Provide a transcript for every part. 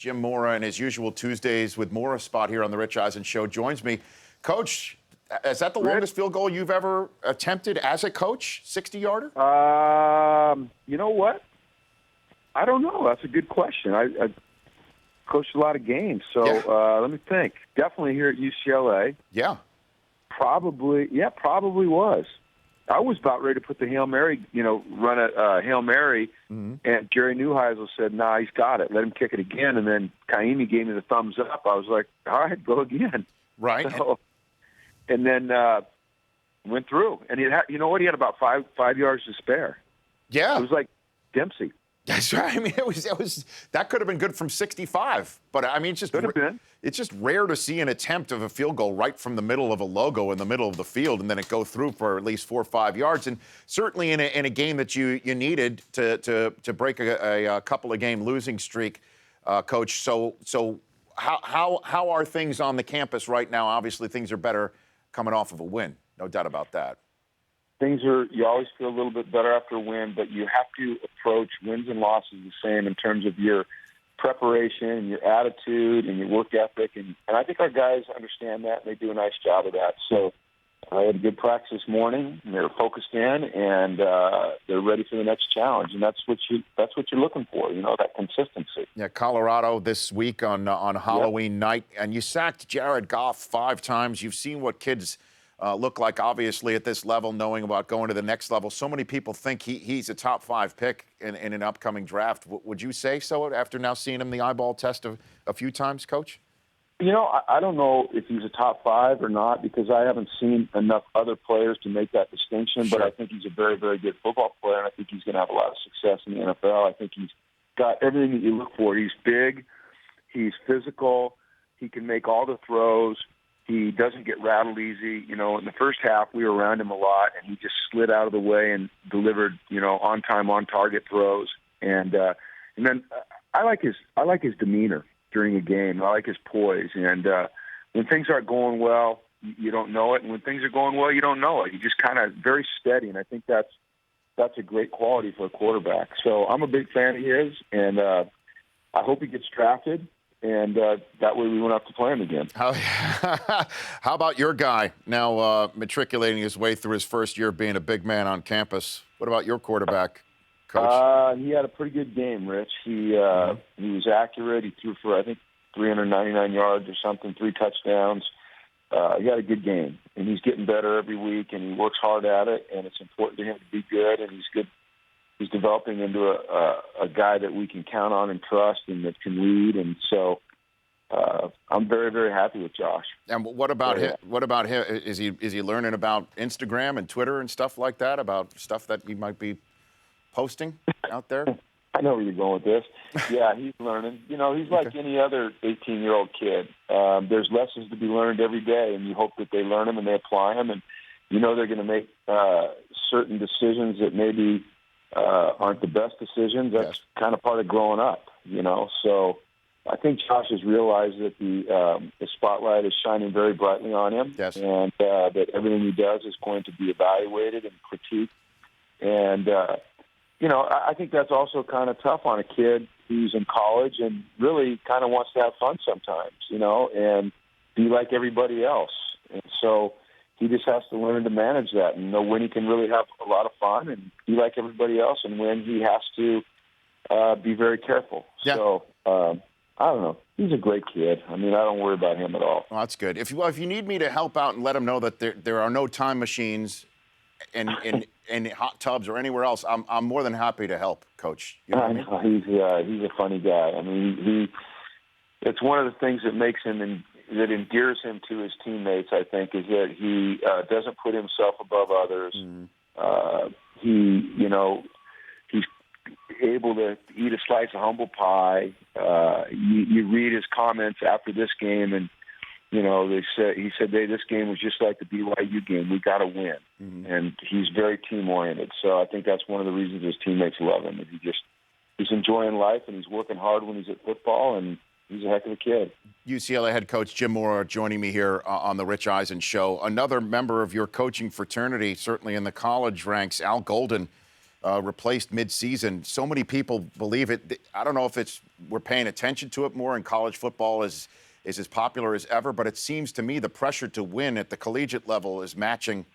Jim Mora in his usual Tuesdays with Mora spot here on the Rich Eisen Show joins me. Coach, is that the longest field goal you've ever attempted as a coach, 60-yarder? You know what? I don't know. That's a good question. I coached a lot of games, so let me think. Definitely here at UCLA. Yeah. Probably was. I was about ready to put the Hail Mary, run a Hail Mary, and Jerry Neuheisel said, "Nah, he's got it. Let him kick it again." And then Kaimi gave me the thumbs up. I was like, "All right, go again." Right. So, and then went through, and he had, He had about five yards to spare. Yeah. It was like Dempsey. That's right. I mean, it was that could have been good from 65, but I mean, it's just rare to see an attempt of a field goal right from the middle of a logo in the middle of the field, and then it go through for at least 4 or 5 yards. And certainly in a game that you needed to break a couple of game losing streak, Coach. So how are things on the campus right now? Obviously, things are better coming off of a win, no doubt about that. You always feel a little bit better after a win, but you have to approach wins and losses the same in terms of your preparation and your attitude and your work ethic. And I think our guys understand that, and they do a nice job of that. So I had a good practice this morning, and they're focused in, and they're ready for the next challenge. And that's what you're looking for, that consistency. Yeah, Colorado this week on Halloween night, and you sacked Jared Goff 5 times. You've seen what kids look like, obviously, at this level, knowing about going to the next level. So many people think he's a top 5 pick in an upcoming draft. Would you say so after now seeing him the eyeball test a few times, Coach? I don't know if he's a top 5 or not because I haven't seen enough other players to make that distinction, Sure. But I think he's a very, very good football player, and I think he's going to have a lot of success in the NFL. I think he's got everything that you look for. He's big. He's physical. He can make all the throws. He doesn't get rattled easy. In the first half, we were around him a lot, and he just slid out of the way and delivered, on-time, on-target throws. And then I like his demeanor during a game. I like his poise. And when things aren't going well, you don't know it. And when things are going well, you don't know it. You just kind of very steady. And I think that's a great quality for a quarterback. So I'm a big fan of his, and I hope he gets drafted. And that way we won't have to play him again. How about your guy now matriculating his way through his first year being a big man on campus? What about your quarterback, Coach? He had a pretty good game, Rich. He was accurate. He threw for, I think, 399 yards or something, 3 touchdowns. He had a good game, and he's getting better every week, and he works hard at it, and it's important to him to be good, and he's good. He's developing into a guy that we can count on and trust and that can lead. And so I'm very, very happy with Josh. And what about him? What about him? Is he learning about Instagram and Twitter and stuff like that, about stuff that he might be posting out there? I know where you're going with this. Yeah, he's learning. He's like any other 18-year-old kid. There's lessons to be learned every day, and you hope that they learn them and they apply them. And they're going to make certain decisions that maybe aren't the best decisions. That's kind of part of growing up, So I think Josh has realized that the spotlight is shining very brightly on him, and that everything he does is going to be evaluated and critiqued. And, I think that's also kind of tough on a kid who's in college and really kind of wants to have fun sometimes, and be like everybody else. And so he just has to learn to manage that and know when he can really have a lot of fun and be like everybody else and when he has to be very careful. Yeah. So, I don't know. He's a great kid. I mean, I don't worry about him at all. Well, that's good. If you need me to help out and let him know that there are no time machines in hot tubs or anywhere else, I'm more than happy to help, Coach. You know what I mean? He's a funny guy. I mean, it's one of the things that makes him that endears him to his teammates, I think, is that he doesn't put himself above others. He's able to eat a slice of humble pie. You read his comments after this game, and he said, "Hey, this game was just like the BYU game. We got to win." And he's very team oriented. So I think that's one of the reasons his teammates love him. He's enjoying life and he's working hard when he's at football, and he's a heck of a kid. UCLA head coach Jim Mora joining me here on the Rich Eisen Show. Another member of your coaching fraternity, certainly in the college ranks, Al Golden, replaced mid-season. So many people believe it. I don't know if we're paying attention to it more, and college football is as popular as ever, but it seems to me the pressure to win at the collegiate level is matching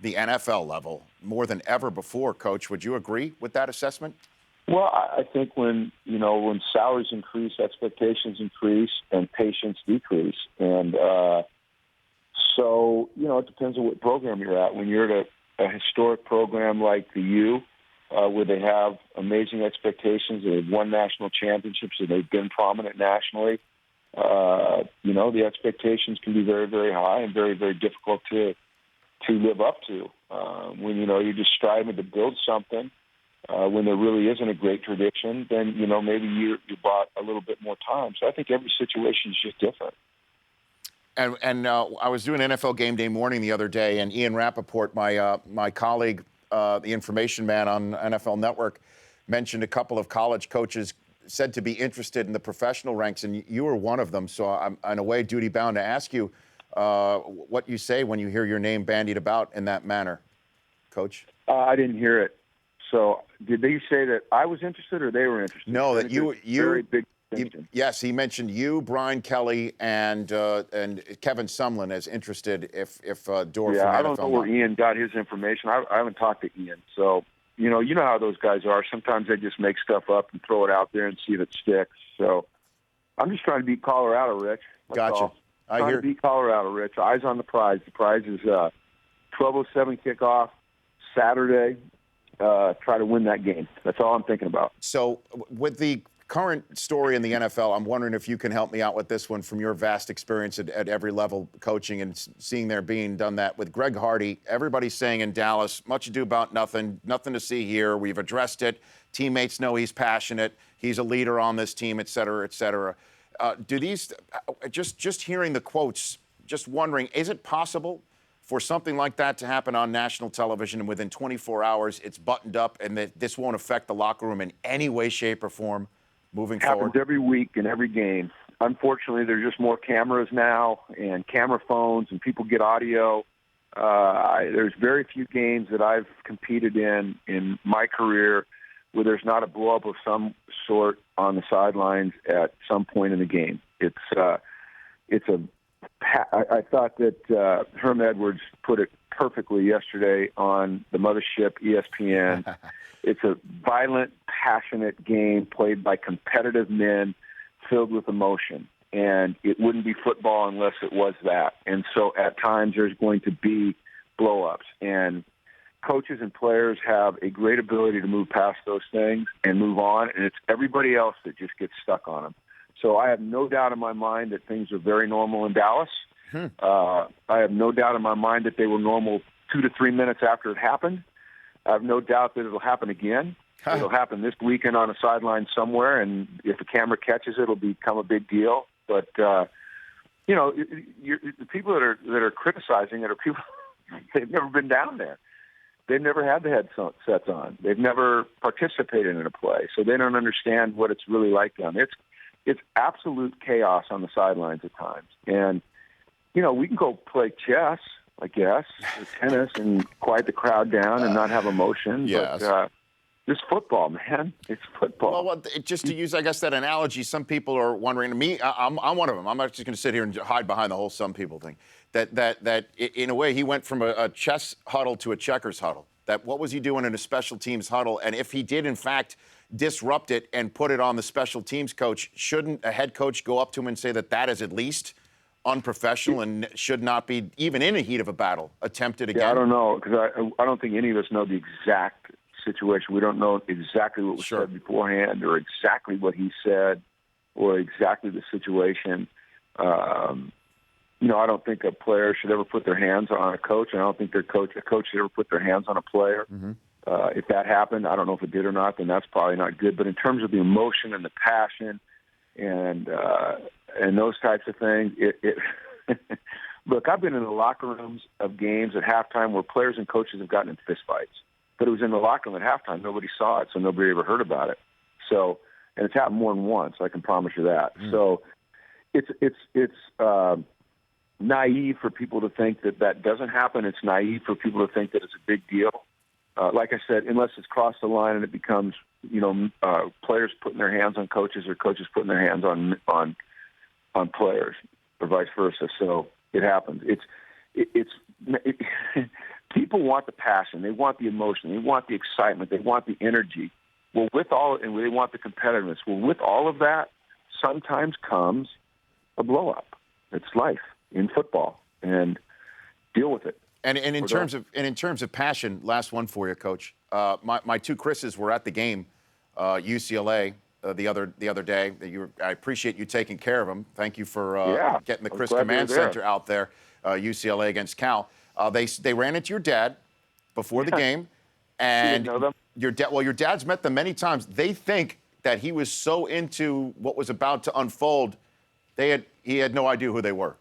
the NFL level more than ever before. Coach, would you agree with that assessment? Well, I think when salaries increase, expectations increase, and patience decrease. And so, it depends on what program you're at. When you're at a historic program like the U, where they have amazing expectations, they've won national championships, and they've been prominent nationally, the expectations can be very, very high and very, very difficult to live up to. When, you're just striving to build something, when there really isn't a great tradition, then, maybe you bought a little bit more time. So I think every situation is just different. And I was doing NFL Game Day Morning the other day, and Ian Rappaport, my colleague, the information man on NFL Network, mentioned a couple of college coaches said to be interested in the professional ranks, and you were one of them. So I'm, in a way, duty-bound to ask you what you say when you hear your name bandied about in that manner, Coach. I didn't hear it. So did they say that I was interested or they were interested? No, that you very big. Yes, he mentioned you, Brian Kelly, and Kevin Sumlin as interested if Dorr. Yeah, I don't know where Ian got his information. I haven't talked to Ian, so you know how those guys are. Sometimes they just make stuff up and throw it out there and see if it sticks. So I'm just trying to beat Colorado, Rich. Gotcha. Trying to beat Colorado, Rich. Eyes on the prize. The prize is 12:07 kickoff Saturday. Try to win that game. That's all I'm thinking about. So with the current story in the NFL, I'm wondering if you can help me out with this one from your vast experience at every level coaching and seeing there being done that. With Greg Hardy, everybody's saying in Dallas, much ado about nothing, nothing to see here. We've addressed it. Teammates know he's passionate. He's a leader on this team, et cetera, et cetera. Do these, just hearing the quotes, just wondering, is it possible for something like that to happen on national television and within 24 hours it's buttoned up and that this won't affect the locker room in any way, shape, or form? Moving forward. Happens every week in every game. Unfortunately, there's just more cameras now and camera phones, and people get audio. There's very few games that I've competed in my career where there's not a blow-up of some sort on the sidelines at some point in the game. I thought that Herm Edwards put it perfectly yesterday on the mothership ESPN. It's a violent, passionate game played by competitive men filled with emotion. And it wouldn't be football unless it was that. And so at times there's going to be blow-ups. And coaches and players have a great ability to move past those things and move on. And it's everybody else that just gets stuck on them. So I have no doubt in my mind that things are very normal in Dallas. I have no doubt in my mind that they were normal 2 to 3 minutes after it happened. I have no doubt that it'll happen again. It'll happen this weekend on a sideline somewhere, and if the camera catches it, it'll become a big deal. But the people that are criticizing it are people they've never been down there. They've never had the headsets on. They've never participated in a play, so they don't understand what it's really like down there. It's absolute chaos on the sidelines at times, and we can go play chess, I guess, or tennis, and quiet the crowd down and not have emotion. Yes. But it's football, man. It's football. Well, just to use, I guess, that analogy, some people are wondering. I'm one of them. I'm not just going to sit here and hide behind the whole "some people" thing. That in a way, he went from a chess huddle to a checkers huddle. That what was he doing in a special teams huddle? And if he did, in fact, disrupt it and put it on the special teams coach, shouldn't a head coach go up to him and say that is at least unprofessional and should not be, even in a heat of a battle, attempted again? Yeah, I don't know, because I don't think any of us know the exact situation. We don't know exactly what was said beforehand or exactly what he said or exactly the situation. I don't think a player should ever put their hands on a coach, and I don't think a coach should ever put their hands on a player. Mm-hmm. If that happened, I don't know if it did or not, then that's probably not good. But in terms of the emotion and the passion and those types of things, look, I've been in the locker rooms of games at halftime where players and coaches have gotten in fistfights. But it was in the locker room at halftime. Nobody saw it, so nobody ever heard about it. So, and it's happened more than once, I can promise you that. Mm. So it's naive for people to think that doesn't happen. It's naive for people to think that it's a big deal. like I said, unless it's crossed the line and it becomes, players putting their hands on coaches or coaches putting their hands on players, or vice versa. So it happens. People want the passion, they want the emotion, they want the excitement, they want the energy. Well, and they want the competitiveness. Well, with all of that, sometimes comes a blow up. It's life in football, and deal with it. And in terms of passion, last one for you, Coach. My two Chris's were at the game, UCLA the other day. I appreciate you taking care of them. Thank you for getting the Chris Command Center out there. UCLA against Cal. They ran into your dad before the game, and you didn't know them? Your dad's met them many times. They think that he was so into what was about to unfold, he had no idea who they were.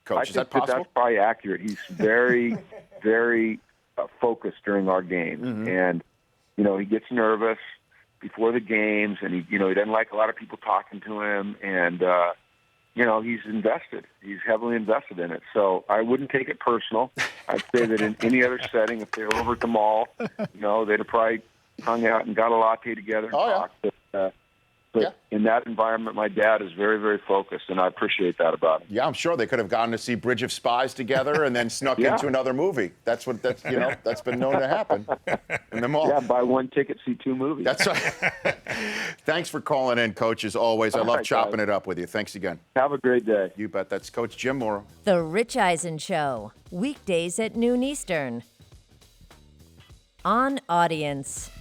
Coach, is that possible? That's probably accurate. He's very, very focused during our games, and he gets nervous before the games, and he doesn't like a lot of people talking to him, and he's invested. He's heavily invested in it. So I wouldn't take it personal. I'd say that in any other setting, if they were over at the mall, they'd have probably hung out and got a latte together and talked. But in that environment, my dad is very, very focused, and I appreciate that about him. Yeah, I'm sure they could have gone to see Bridge of Spies together and then snuck into another movie. That's been known to happen in the mall. Yeah, buy one ticket, see two movies. That's right. Thanks for calling in, Coach, as always. I love chopping it up with you. Thanks again. Have a great day. You bet. That's Coach Jim Mora. The Rich Eisen Show, weekdays at noon Eastern. On Audience.